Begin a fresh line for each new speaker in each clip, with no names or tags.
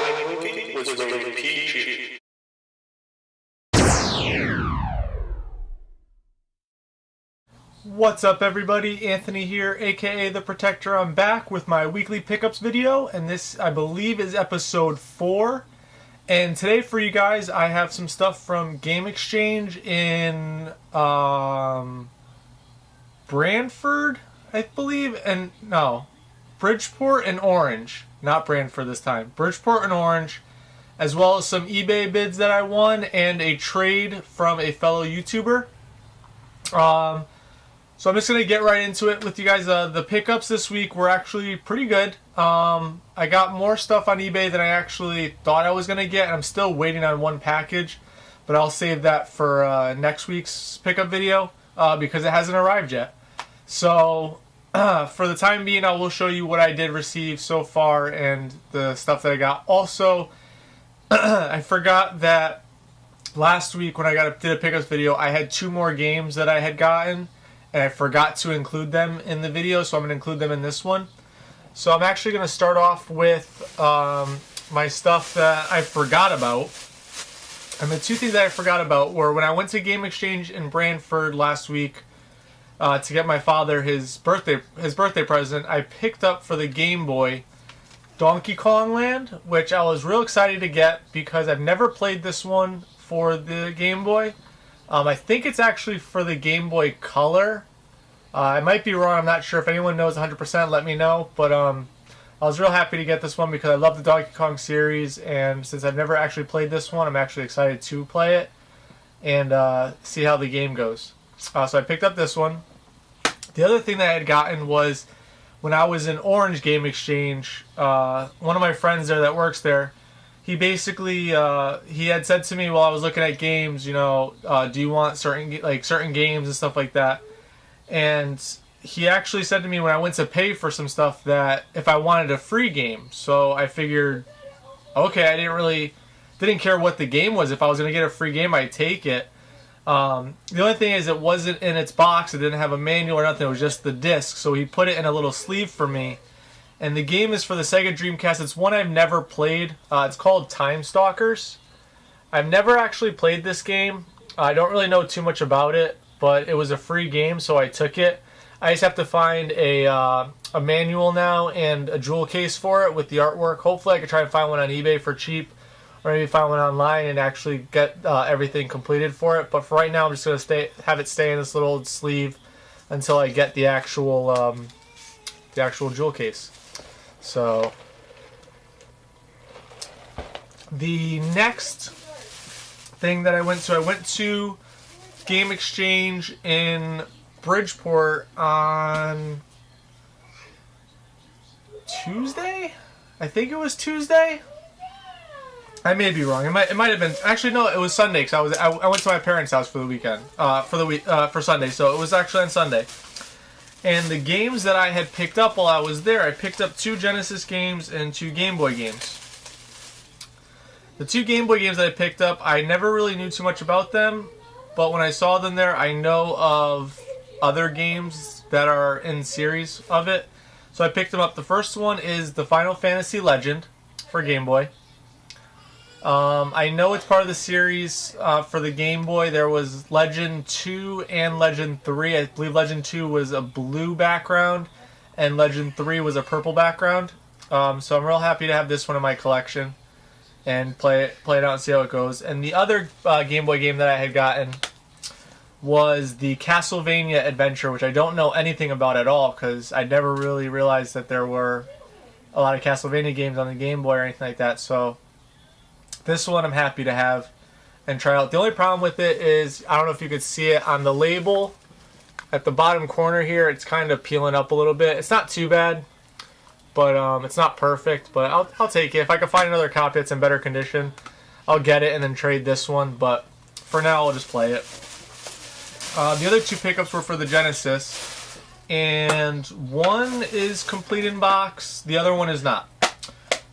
following movie was rated PG.
What's up everybody, Anthony here, aka The Protector. I'm back with my weekly pickups video, and this I believe is episode 4. And today for you guys I have some stuff from Game Exchange in Brantford, I believe, and no, Bridgeport and Orange. Not Brantford this time. Bridgeport and Orange, as well as some eBay bids that I won and a trade from a fellow YouTuber. So I'm just going to get right into it with you guys. The pickups this week were actually pretty good. I got more stuff on eBay than I actually thought I was going to get, and I'm still waiting on one package, but I'll save that for next week's pickup video because it hasn't arrived yet. So for the time being, I will show you what I did receive so far and the stuff that I got. Also, I forgot that last week when I did a pickups video, I had 2 more games that I had gotten, and I forgot to include them in the video, so I'm going to include them in this one. So I'm actually going to start off with my stuff that I forgot about. And the 2 things that I forgot about were when I went to Game Exchange in Brantford last week to get my father his birthday present, I picked up for the Game Boy Donkey Kong Land, which I was real excited to get because I've never played this one for the Game Boy. I think it's actually for the Game Boy Color. I might be wrong, I'm not sure. If anyone knows 100%, let me know. But I was real happy to get this one because I love the Donkey Kong series, and since I've never actually played this one, I'm actually excited to play it and see how the game goes. So I picked up this one. The other thing that I had gotten was when I was in Orange Game Exchange, one of my friends there that works there, he basically he had said to me while I was looking at games, you know, do you want certain games and stuff like that? And he actually said to me when I went to pay for some stuff that if I wanted a free game. So I figured, okay, I didn't care what the game was. If I was going to get a free game, I'd take it. The only thing is it wasn't in its box. It didn't have a manual or nothing. It was just the disc. So he put it in a little sleeve for me. And the game is for the Sega Dreamcast. It's one I've never played. It's called Time Stalkers. I've never actually played this game. I don't really know too much about it, but it was a free game, so I took it. I just have to find a manual now and a jewel case for it with the artwork. Hopefully I can try and find one on eBay for cheap, or maybe find one online and actually get everything completed for it. But for right now, I'm just going to have it stay in this little sleeve until I get the actual jewel case. So the next thing that I went to Game Exchange in Bridgeport on Tuesday. I think it was Tuesday. I may be wrong. It might have been. Actually, no. It was Sunday because I went to my parents' house for the weekend. For Sunday. So it was actually on Sunday. And the games that I had picked up while I was there, I picked up 2 Genesis games and 2 Game Boy games. The 2 Game Boy games that I picked up, I never really knew too much about them, but when I saw them there, I know of other games that are in series of it. So I picked them up. The first one is the Final Fantasy Legend for Game Boy. I know it's part of the series for the Game Boy. There was Legend 2 and Legend 3. I believe Legend 2 was a blue background and Legend 3 was a purple background. So I'm real happy to have this one in my collection and play it out and see how it goes. And the other Game Boy game that I had gotten was the Castlevania Adventure, which I don't know anything about at all because I never really realized that there were a lot of Castlevania games on the Game Boy or anything like that. So this one I'm happy to have and try out. The only problem with it is, I don't know if you could see it on the label at the bottom corner here, it's kind of peeling up a little bit. It's not too bad, but it's not perfect, but I'll take it. If I can find another copy that's in better condition, I'll get it and then trade this one, but for now I'll just play it. The other 2 pickups were for the Genesis, and one is complete in box, the other one is not.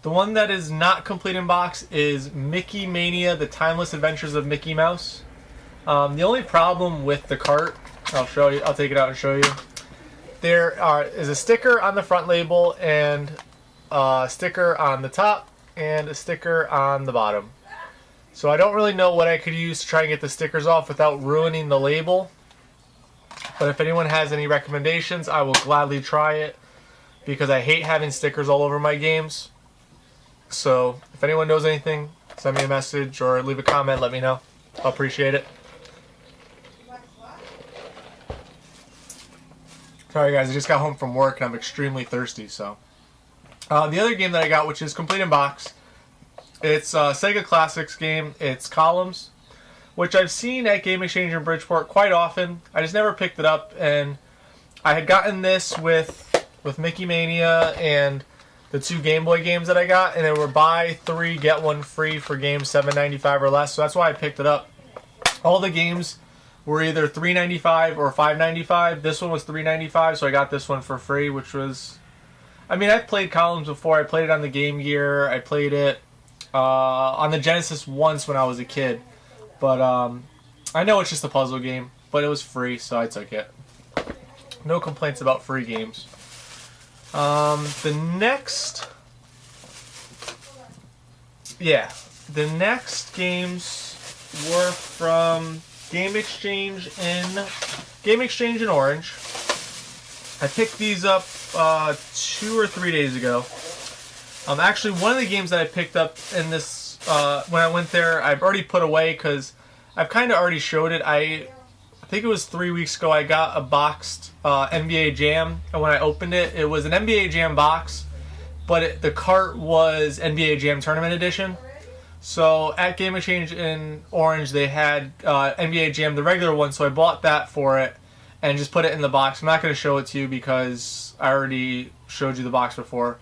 The one that is not complete in box is Mickey Mania, The Timeless Adventures of Mickey Mouse. The only problem with the cart, I'll show you, I'll take it out and show you. There is a sticker on the front label and a sticker on the top, and a sticker on the bottom. So I don't really know what I could use to try and get the stickers off without ruining the label. But if anyone has any recommendations, I will gladly try it, because I hate having stickers all over my games. So if anyone knows anything, send me a message or leave a comment, let me know. I'll appreciate it. Sorry guys, I just got home from work and I'm extremely thirsty. So the other game that I got, which is complete in box, it's a Sega Classics game. It's Columns, which I've seen at Game Exchange in Bridgeport quite often. I just never picked it up, and I had gotten this with Mickey Mania and the 2 Game Boy games that I got, and they were buy 3 get 1 free for games $7.95 or less. So that's why I picked it up. All the games were either $3.95 or $5.95. This one was $3.95, so I got this one for free, which was, I mean, I've played Columns before. I played it on the Game Gear. I played it on the Genesis once when I was a kid. But I know it's just a puzzle game, but it was free, so I took it. No complaints about free games. The next games were from Game Exchange in Orange. I picked these up 2 or 3 days ago. Actually, one of the games that I picked up in this when I went there, I've already put away because I've kind of already showed it. I think it was 3 weeks ago I got a boxed NBA Jam, and when I opened it, it was an NBA Jam box, but the cart was NBA Jam Tournament Edition. So at Game Exchange in Orange, they had NBA Jam, the regular one, so I bought that for it and just put it in the box. I'm not going to show it to you because I already showed you the box before.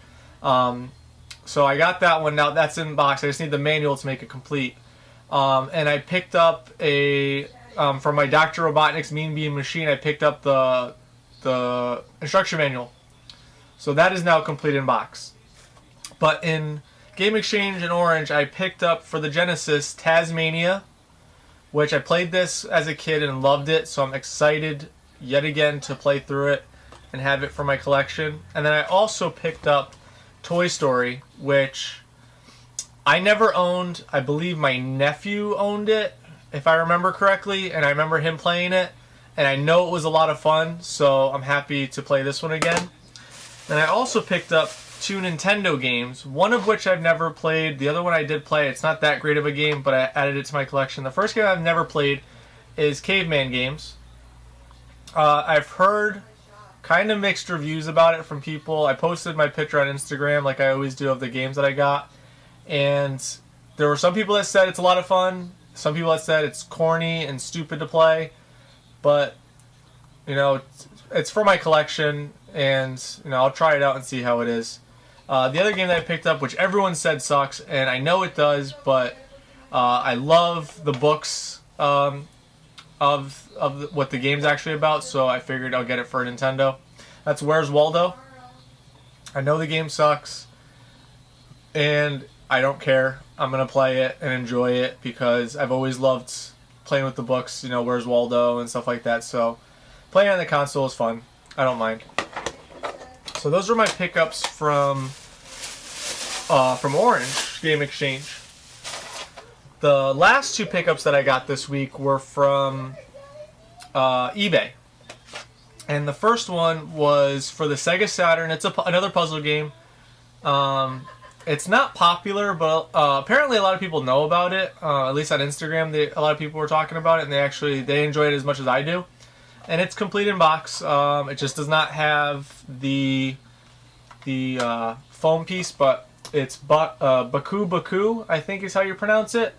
So I got that one. Now that's in the box. I just need the manual to make it complete. And I picked up a, from my Dr. Robotnik's Mean Bean Machine, I picked up the instruction manual. So that is now complete in box. But in Game Exchange in Orange, I picked up for the Genesis Tasmania, which I played this as a kid and loved it, so I'm excited yet again to play through it and have it for my collection. And then I also picked up Toy Story, which I never owned. I believe my nephew owned it, if I remember correctly, and I remember him playing it, and I know it was a lot of fun, so I'm happy to play this one again. And I also picked up 2 Nintendo games, one of which I've never played. The other one I did play. It's not that great of a game, but I added it to my collection. The first game I've never played is Caveman Games. I've heard kind of mixed reviews about it from people. I posted my picture on Instagram like I always do of the games that I got, and there were some people that said it's a lot of fun, some people that said it's corny and stupid to play, but you know, it's for my collection, and you know, I'll try it out and see how it is. The other game that I picked up, which everyone said sucks, and I know it does, but I love the books of what the game's actually about, so I figured I'll get it for Nintendo. That's Where's Waldo. I know the game sucks, and I don't care. I'm going to play it and enjoy it because I've always loved playing with the books, you know, Where's Waldo and stuff like that, so playing on the console is fun. I don't mind. So those are my pickups from Orange Game Exchange. The last 2 pickups that I got this week were from eBay. And the first one was for the Sega Saturn. It's another puzzle game. It's not popular, but apparently a lot of people know about it. At least on Instagram, a lot of people were talking about it, and they enjoy it as much as I do. And it's complete in box. It just does not have the foam piece, but it's Baku Baku, I think is how you pronounce it.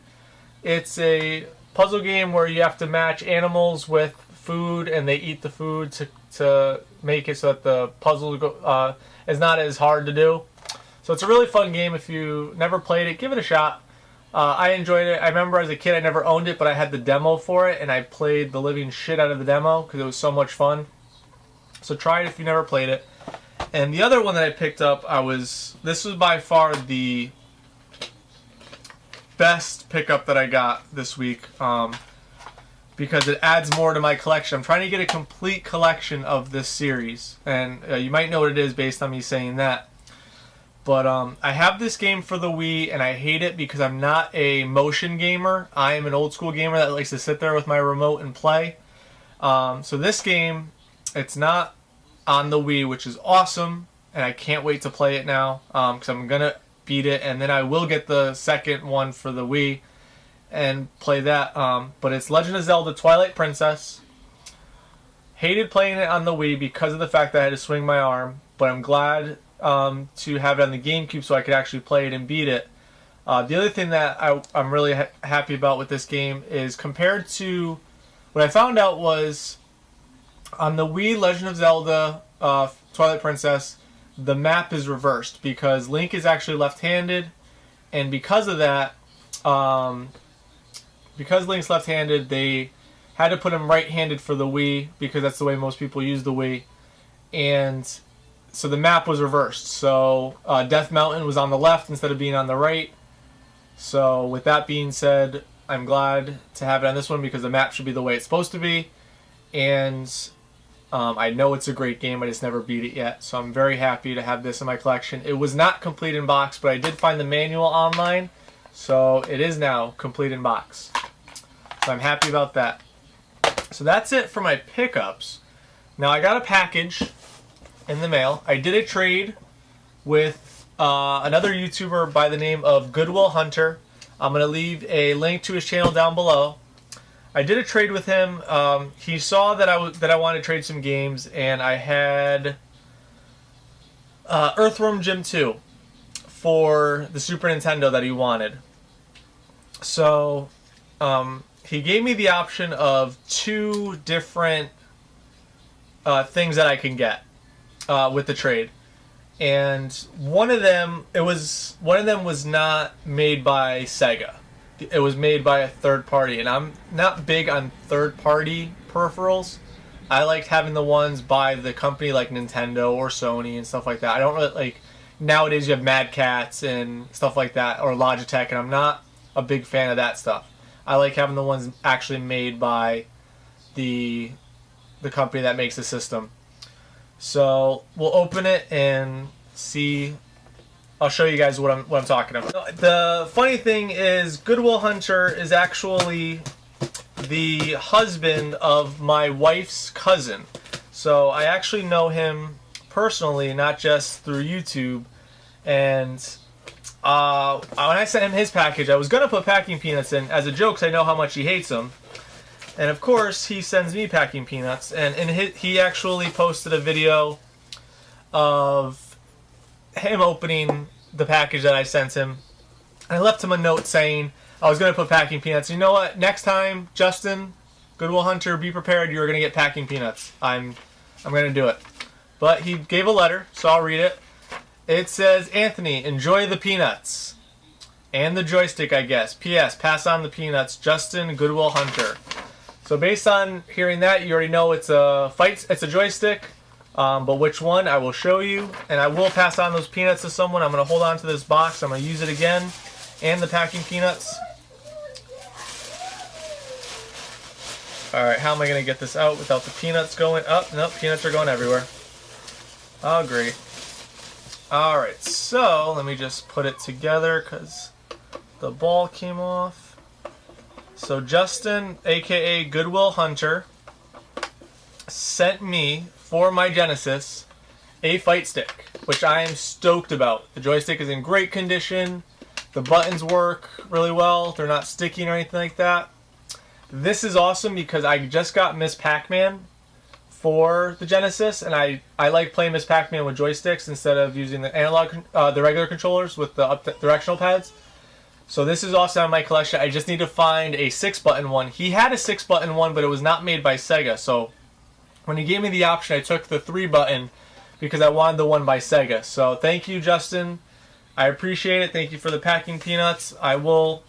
It's a puzzle game where you have to match animals with food, and they eat the food to make it so that the puzzle is not as hard to do. So it's a really fun game. If you never played it, give it a shot. I enjoyed it. I remember as a kid I never owned it, but I had the demo for it, and I played the living shit out of the demo because it was so much fun. So try it if you never played it. And the other one that I picked up, this was by far the best pickup that I got this week because it adds more to my collection. I'm trying to get a complete collection of this series, and you might know what it is based on me saying that. But I have this game for the Wii, and I hate it because I'm not a motion gamer. I am an old school gamer that likes to sit there with my remote and play. So this game, it's not on the Wii, which is awesome, and I can't wait to play it now because I'm going to beat it, and then I will get the second one for the Wii and play that. But it's Legend of Zelda Twilight Princess. Hated playing it on the Wii because of the fact that I had to swing my arm, but I'm glad to have it on the GameCube so I could actually play it and beat it. The other thing that I'm really happy about with this game is compared to what I found out was on the Wii Legend of Zelda Twilight Princess, the map is reversed because Link is actually left-handed, and because of that, because Link's left-handed, they had to put him right-handed for the Wii because that's the way most people use the Wii, and so the map was reversed. So Death Mountain was on the left instead of being on the right. So with that being said, I'm glad to have it on this one because the map should be the way it's supposed to be, and I know it's a great game. I just never beat it yet, so I'm very happy to have this in my collection. It was not complete in box, but I did find the manual online, so it is now complete in box. So I'm happy about that. So that's it for my pickups. Now I got a package in the mail. I did a trade with another YouTuber by the name of Goodwill Hunter. I'm going to leave a link to his channel down below. I did a trade with him. He saw that I wanted to trade some games, and I had Earthworm Jim 2 for the Super Nintendo that he wanted. So he gave me the option of 2 different things that I can get with the trade, and one of them was not made by Sega. It was made by a third party, and I'm not big on third party peripherals. I liked having the ones by the company like Nintendo or Sony and stuff like that. I don't really like, nowadays you have Mad Catz and stuff like that, or Logitech, and I'm not a big fan of that stuff. I like having the ones actually made by the company that makes the system. So we'll open it and see. I'll show you guys what I'm talking about. The funny thing is, Goodwill Hunter is actually the husband of my wife's cousin. So I actually know him personally, not just through YouTube. And when I sent him his package, I was going to put packing peanuts in as a joke because I know how much he hates them. And of course, he sends me packing peanuts. And he actually posted a video of him opening the package that I sent him. I left him a note saying I was going to put packing peanuts. You know what? Next time, Justin, Goodwill Hunter, be prepared. You're going to get packing peanuts. I'm going to do it. But he gave a letter, so I'll read it. It says, Anthony, enjoy the peanuts. And the joystick, I guess. P.S. Pass on the peanuts. Justin, Goodwill Hunter. So based on hearing that, you already know it's a joystick. But which one, I will show you. And I will pass on those peanuts to someone. I'm going to hold on to this box. I'm going to use it again. And the packing peanuts. Alright, how am I going to get this out without the peanuts going up? Nope, peanuts are going everywhere. Oh, great. Alright, so let me just put it together because the ball came off. So Justin, aka Goodwill Hunter, sent me for my Genesis a fight stick, which I am stoked about. The joystick is in great condition. The buttons work really well. They're not sticking or anything like that. This is awesome because I just got Miss Pac-Man for the Genesis, and I like playing Miss Pac-Man with joysticks instead of using the analog, the regular controllers with the directional pads. So this is also in my collection. I just need to find a 6-button one. He had a 6-button one, but it was not made by Sega. So when he gave me the option, I took the 3-button because I wanted the one by Sega. So thank you, Justin. I appreciate it. Thank you for the packing peanuts. I will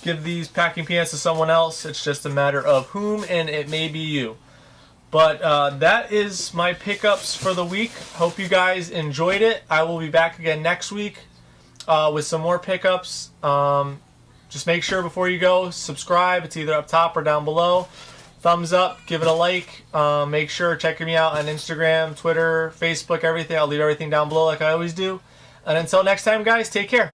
give these packing peanuts to someone else. It's just a matter of whom, and it may be you. But that is my pickups for the week. Hope you guys enjoyed it. I will be back again next week with some more pickups. Just make sure before you go, subscribe. It's either up top or down below. Thumbs up, give it a like. Make sure checking me out on Instagram, Twitter, Facebook, everything. I'll leave everything down below like I always do. And until next time, guys, take care.